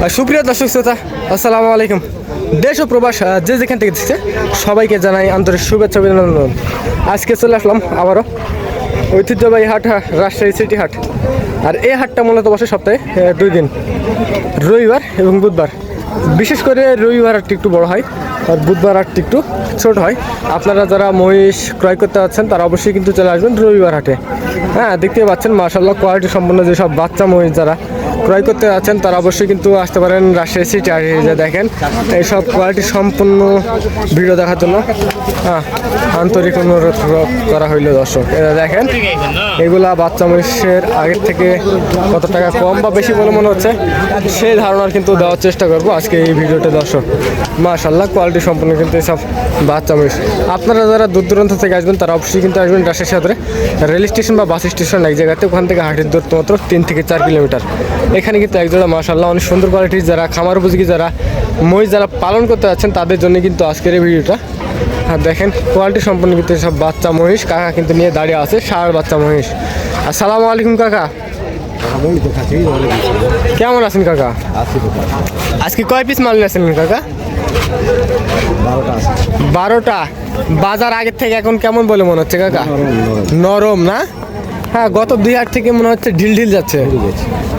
সুপ্রিয় দর্শক শ্রোতা, আসসালামু আলাইকুম। দেশ ও প্রবাস যে যেখান থেকে দেখছে সবাইকে জানাই আন্তরিক শুভেচ্ছা অভিনন্দন। আজকে চলে আসলাম আবারও ঐতিহ্যবাহী হাট, রাজশাহী সিটি হাট। আর এই হাটটা মূলত বসে সপ্তাহে 2 দিন, রবিবার এবং বুধবার। বিশেষ করে রবিবার হাটটি একটু বড় হয় আর বুধবার হাটটি একটু ছোট হয়। আপনারা যারা মহিষ ক্রয় করতে যাচ্ছেন তারা অবশ্যই কিন্তু চলে আসবেন রবিবার হাটে। হ্যাঁ, দেখতে পাচ্ছেন মাশাআল্লাহ কোয়ালিটি সম্পন্ন যেসব বাচ্চা মহিষ যারা ক্রয় করতে যাচ্ছেন তারা অবশ্যই কিন্তু আসতে পারেন রাজশাহী সিটি হাটে। যে দেখেন এইসব কোয়ালিটি সম্পন্ন ভিডিও দেখার জন্য আন্তরিক অনুরোধ করা হইল দর্শক। এরা দেখেন এগুলা বাচ্চা মহিষের আগের থেকে কত টাকা কম বা বেশি বলে মনে হচ্ছে সেই ধারণার কিন্তু দেওয়ার চেষ্টা করবো আজকে এই ভিডিওতে দর্শক। মাশাআল্লাহ কোয়ালিটি সম্পন্ন কিন্তু এইসব বাচ্চা মহিষ। আপনারা যারা দূর দূরান্ত থেকে আসবেন তারা অবশ্যই কিন্তু আসবেন রাজশাহী সদরে রেল স্টেশন বা বাস স্টেশন এক জায়গাতে। ওখান থেকে হাটের দূরত্ব মাত্র 3 থেকে 4 কিলোমিটার। এখানে কিন্তু একজোড়া মাশাআল্লাহ অনেক সুন্দর কোয়ালিটির যারা খামার উপযোগী যারা মহিষ যারা পালন করতে যাচ্ছেন তাদের জন্য কিন্তু আজকের এই ভিডিওটা। আর দেখেন কোয়ালিটি সম্পন্ন কিন্তু সব বাচ্চা মহিষ। কাকা কিন্তু নিয়ে দাঁড়িয়ে আছে ষাঁড় বাচ্চা মহিষ। আসসালামু আলাইকুম কাকা, কেমন আছেন কাকা? আজকে কয় পিস মাল নিয়েছেন কাকা? 12টা। বাজার আগের থেকে এখন কেমন বলে মনে হচ্ছে কাকা? নরম না? হ্যাঁ, গত 2 হাট থেকে মনে হচ্ছে ঢিল ঢিল যাচ্ছে।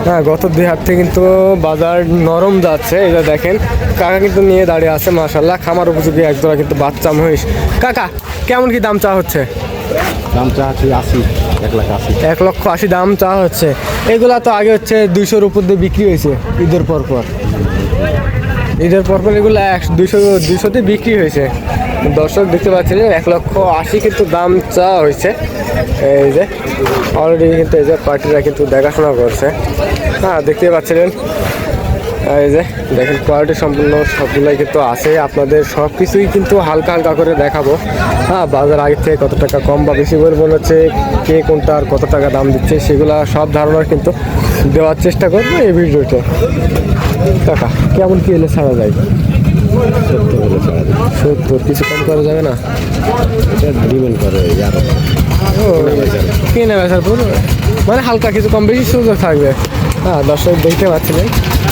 হ্যাঁ, গত 2 হাট থেকে কিন্তু বাজার নরম যাচ্ছে। এটা দেখেন কাকা কিন্তু নিয়ে দাঁড়িয়ে আছে মাশাআল্লাহ খামার উপযোগী একজোড়া কিন্তু বাচ্চা মহিষ। কাকা কেমন কি দাম চাওয়া হচ্ছে? দাম চা হচ্ছে 80, 1,80,000। 1,80,000 দাম চাওয়া হচ্ছে। এগুলা তো আগে হচ্ছে 200-র উপর দিয়ে বিক্রি হয়েছে ঈদের পর পর। ঈদের পর পর এগুলো 200-তে বিক্রি হয়েছে। দর্শক দেখতে পাচ্ছেন 1,80,000 কিন্তু দাম চাওয়া হয়েছে। এই যে অলরেডি কিন্তু এই যে পার্টিরা কিন্তু দেখাশোনা করছে। হ্যাঁ, দেখতে পাচ্ছিলেন এই যে দেখেন কোয়ালিটি সম্পূর্ণ সবগুলোই কিন্তু আছে। আপনাদের সব কিছুই কিন্তু হালকা হালকা করে দেখাবো। হ্যাঁ, বাজার আগের থেকে কত টাকা কম বা বেশি করে মনে হচ্ছে, কে কোনটা আর কত টাকা দাম দিচ্ছে সেগুলো সব ধারণার কিন্তু দেওয়ার চেষ্টা করবো এই ভিডিওতে। টাকা কেমন কি এলে ছাড়া যায়? 70 কিছু কম করা যাবে না? ডিমেন্ড করে কিনে বেচার পুরো মানে হালকা কিছু কম বেশি সুযোগ থাকবে। হ্যাঁ, দর্শক দেখতে পাচ্ছিলেন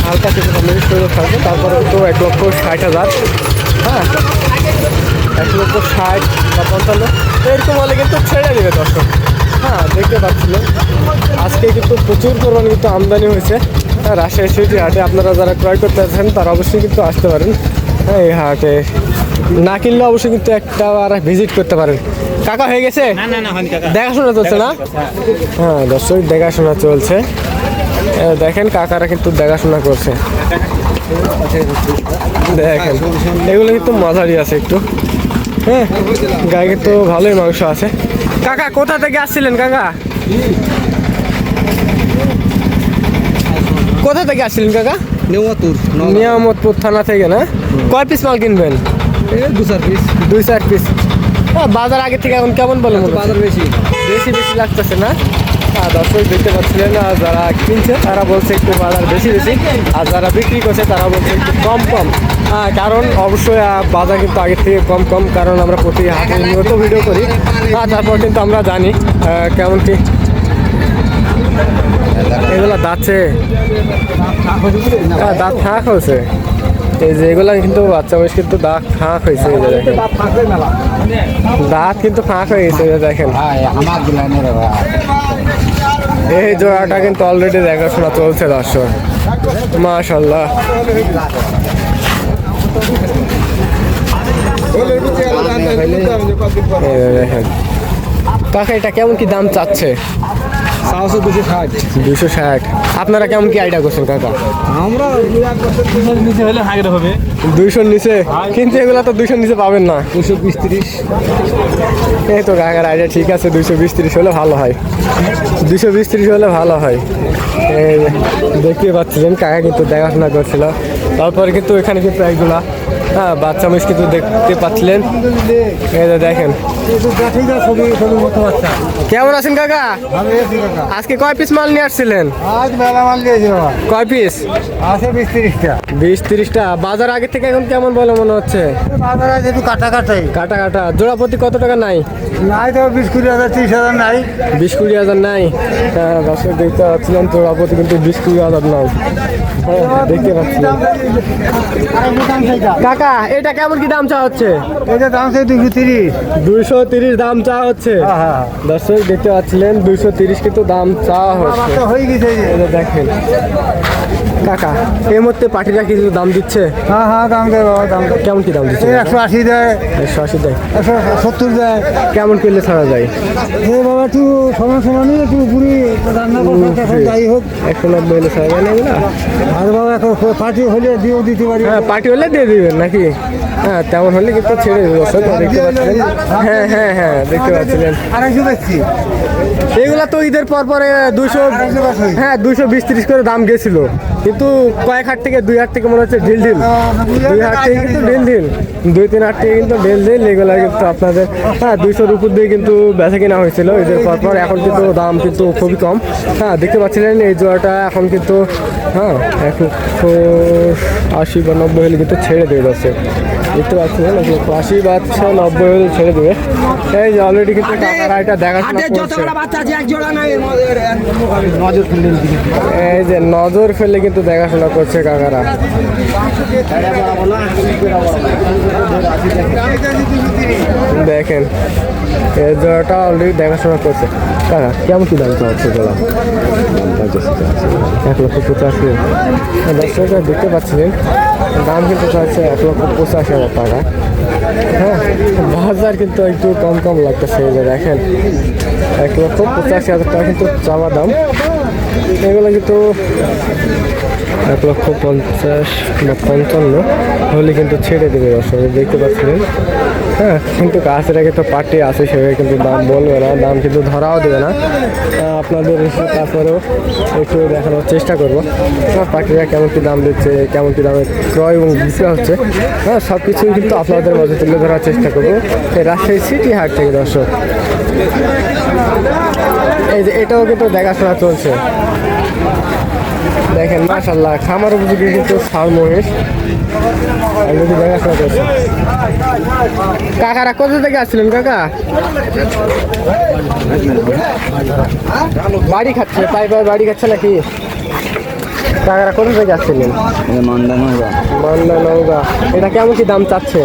হালকা কিছু কম বেশি সুযোগ থাকবে। তারপরে তো 1,60,000। হ্যাঁ, 1,60,000 বা 55 এরকম হলে কিন্তু ছেড়ে দেবে দর্শক। হ্যাঁ, দেখতে পাচ্ছিলেন আজকে কিন্তু প্রচুর পরিমাণে কিন্তু আমদানি হয়েছে রাজশাহী সিটি হাটে। আপনারা যারা ক্রয় করতে চাচ্ছেন তারা অবশ্যই কিন্তু আসতে পারেন। হ্যাঁ, এই হাটে না কিনলে অবশ্যই কিন্তু একটা আর ভিজিট করতে পারেন। কাকা হয়ে গেছে? দেখাশোনা চলছে না? হ্যাঁ দর্শক দেখাশোনা চলছে। দেখেন কাকারা কিন্তু দেখাশোনা করছে। দেখেন এগুলো কিন্তু মাঝারি আছে একটু। হ্যাঁ, গায়ে কিন্তু ভালোই মাংস আছে। কাকা কোথা থেকে আসছিলেন কাকা? কোথা থেকে আসছিলেন কাকা? নিয়ামতপুর থানা থেকে না? কয় পিস মাল কিনবেন? 2-4 পিস। বাজার আগে থেকে এখন কেমন বলেন? বাজার বেশি লাগতেছে না? দর্শক দেখতে পাচ্ছিলেন যারা কিনছে তারা বলছে একটু বাজার বেশি আর যারা বিক্রি করছে তারা বলছে একটু কম। কারণ অবশ্যই বাজার কিন্তু আগের থেকে কম, কারণ আমরা প্রতি হাটে নিয়মিত ভিডিও করি। তারপর কিন্তু আমরা জানি কেমন কি এগুলা দাঁতছে, দাঁত ফাঁক হয়েছে। এই যে এগুলা কিন্তু বাচ্চা বয়স কিন্তু দাঁত ফাঁক হয়েছে। এই যে দেখেন দাঁত কিন্তু ফাঁক হয়ে গেছে। দেখেন এই জোড়াটা কিন্তু অলরেডি দেখাশোনা চলছে দর্শক। মাশাআল্লাহ দেখেন কাকা এটা কেমন কি দাম চাচ্ছে? 260। আপনারা কেমন কি আইডিয়া করছেন কাকা? আমরা 200-র নিচে, কিন্তু এগুলো তো 200-র নিচে পাবেন না। 220-30। এই তো কাকার আইডিয়া ঠিক আছে, 220-30 হলে ভালো হয়। 220-30 হলে ভালো হয়। এই দেখতে পাচ্ছিলেন কাকা কিন্তু দেখাশোনা করছিল। তারপরে কিন্তু এখানে কিন্তু একগুলা হ্যাঁ বাচ্চা মহিষ কিন্তু দেখতে পাচ্ছিলেন। এই যে দেখেন কেমন আছেন কাকা? আজকে কয় পিস মাল নিয়ে আসছিলেন? আজ মেলা মাল দিয়েছি বাবা, কয় পিস? আছে 20-30টা। 20-30টা। বাজার আগে থেকে এখন কেমন বলে মনে হচ্ছে? বাজার আছে একটু কাটা কাটাই, কাটা কাটা। জোড়া প্রতি কত টাকা নাই? নাই তো 20-20 হাজার, 30 হাজার নাই। 20-20 হাজার নাই। হ্যাঁ দর্শক দেখতে পাচ্ছিলেন জোড়া প্রতি কিন্তু 20-20 হাজার নাই। হ্যাঁ দেখতে পাচ্ছিলেন। কাকা এটা কেমন কি দাম চা হচ্ছে? এটা দাম আছে 230। 230 দাম চা হচ্ছে। হ্যাঁ দর্শক দেখতে পাচ্ছিলেন 230 কিন্তু দাম চা হচ্ছে। হয়ে গেছে। এই যে দেখেন কাকা এই মুহূর্তে পাটিরা কিছু দাম দিচ্ছে? হ্যাঁ দাম দেয় বাবা, দাম দেয়। কেমন কি দাম দিচ্ছে? 180 দেয়, 180 দেয়। 170 দেয়। কেমন করলে ছাড়া যায়? এই বাবা একটু সমান সমানই একটু পুরি রান্না করতে এখন যাই হোক। 190 হলে ছাড়া যায় না এগুলা? আর বাবা এখন পার্টি হলে দিয়েও দিতে পারি। হ্যাঁ পার্টি হলে দিয়ে দিবেন নাকি? হ্যাঁ তেমন হলে কিন্তু ছেড়ে দেবো দর্শক দেখতে পাচ্ছিলেন। হ্যাঁ হ্যাঁ হ্যাঁ দেখতে পাচ্ছিলেন। আড়াইশো বেচছি। এগুলা তো ঈদের পর পরে 200, হ্যাঁ 220-30 করে দাম গেছিল, কিন্তু কয়েক হাট থেকে 2 হাট থেকে মনে হচ্ছে ঢিল ঢিল, 2 হাট থেকে কিন্তু ঢিল ঢিল, 2-3 হাট থেকে কিন্তু ঢিল ঢিল এগুলা কিন্তু আপনাদের হ্যাঁ 200-র উপর দিয়ে কিন্তু বেচা কিনা হয়েছিল ঈদের পর পর। এখন কিন্তু দাম কিন্তু খুবই কম। হ্যাঁ দেখতে পাচ্ছিলেন এই জোড়াটা এখন কিন্তু হ্যাঁ 180 বা 90 হলে কিন্তু ছেড়ে দেবে যাচ্ছে। দেখতে পাচ্ছিলেন 180 বা 90 হলে ছেড়ে দেবে। এই যে অলরেডি কিন্তু কাকারা এটা দেখাশোনা করছে। এই যে নজর ফেলে কিন্তু দেখাশোনা করছে কাকারা। দেখেন এই জোড়াটা অলরেডি দেখাশোনা করছে। কাকা কেমন কি দাম হচ্ছে জোড়া? 1,85,000। দর্শকরা দেখতে পাচ্ছিলেন দাম কিন্তু চাচ্ছে 1,85,000 টাকা। হ্যাঁ বাজার কিন্তু একটু কম কম লাগতেছে। এই যে দেখেন 1,85,000 টাকা কিন্তু চাওয়া দাম। এগুলো কিন্তু 1,50,000 বা 55 হলে কিন্তু ছেড়ে দেবে দর্শক দেখতে পাচ্ছিলেন। হ্যাঁ কিন্তু কাছের আগে তো পার্টি আছে, সেভাবে কিন্তু দাম বলবে না, দাম কিন্তু ধরাও দেবে না। আপনাদের তারপরেও একটু দেখানোর চেষ্টা করবো পার্টিরা কেমন কি দাম দিচ্ছে, কেমন কি দামে ক্রয় এবং বিক্রয় হচ্ছে। হ্যাঁ সব কিছুই কিন্তু আপনাদের মাঝে তুলে ধরার চেষ্টা করবো এই রাজশাহী সিটি হাট থেকে দর্শক। এই যে এটাও কিন্তু দেখাশোনা চলছে। দেখেন মাশাআল্লাহ খামার উপযোগী কিন্তু ষাঁড় মহিষ যদি দেখাশোনা করছে। কাকারা কোথা থেকে আসছিলেন কাকা? বাড়ি খাচ্ছে, পাই পাই বাড়ি খাচ্ছে নাকি? কাকারা কোথা থেকে আসছিলেন? মান্দা নৌকা। এটা কেমন কি দাম চাচ্ছে?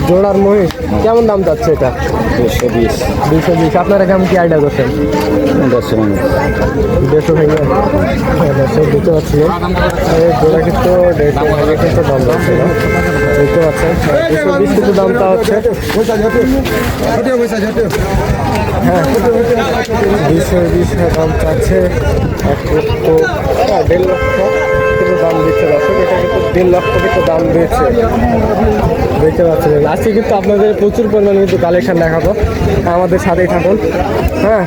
জোড়ার মহিষ কেমন দাম চাচ্ছে এটা? 220। আপনারা কেমন কি আইডিয়া করছেন? 150 ভেঙে দেখতে পাচ্ছিলেন জোড়া কিন্তু 150 ভেঙে কিন্তু দাম যাচ্ছে না। দেখতে পাচ্ছেন 220 কিন্তু দামটা হচ্ছে। হ্যাঁ 220 দাম চাচ্ছে। 1,50,000 কিন্তু দাম দিচ্ছে দর্শক। এটা কিন্তু 1.5 লক্ষ কিন্তু দাম দিচ্ছে দেখতে পাচ্ছেন। আজকে কিন্তু আপনাদের প্রচুর পরিমাণে কিন্তু কালেকশন দেখাবো, আমাদের সাথেই থাকুন। হ্যাঁ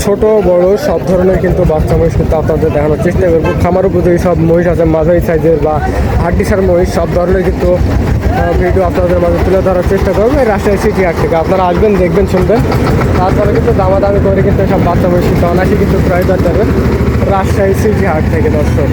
ছোট বড় সব ধরনের কিন্তু বাচ্চা মহিষ কিন্তু আপনাদের দেখানোর চেষ্টা করবো। খামার উপযোগী সব মহিষ আছে, মাঝারি সাইজের বা হাড্ডিসার মহিষ সব ধরনের কিন্তু ভিডিও আপনাদের মাঝে তুলে ধরার চেষ্টা করবো এই রাজশাহী সিটি হাট থেকে। আপনারা আসবেন, দেখবেন, শুনবেন, তারপরে কিন্তু দামাদামি করে কিন্তু সব বাচ্চা মহিষ কিন্তু অনায়াসে কিন্তু ক্রয় করতে পারবেন রাজশাহী সিটি হাট থেকে দর্শক।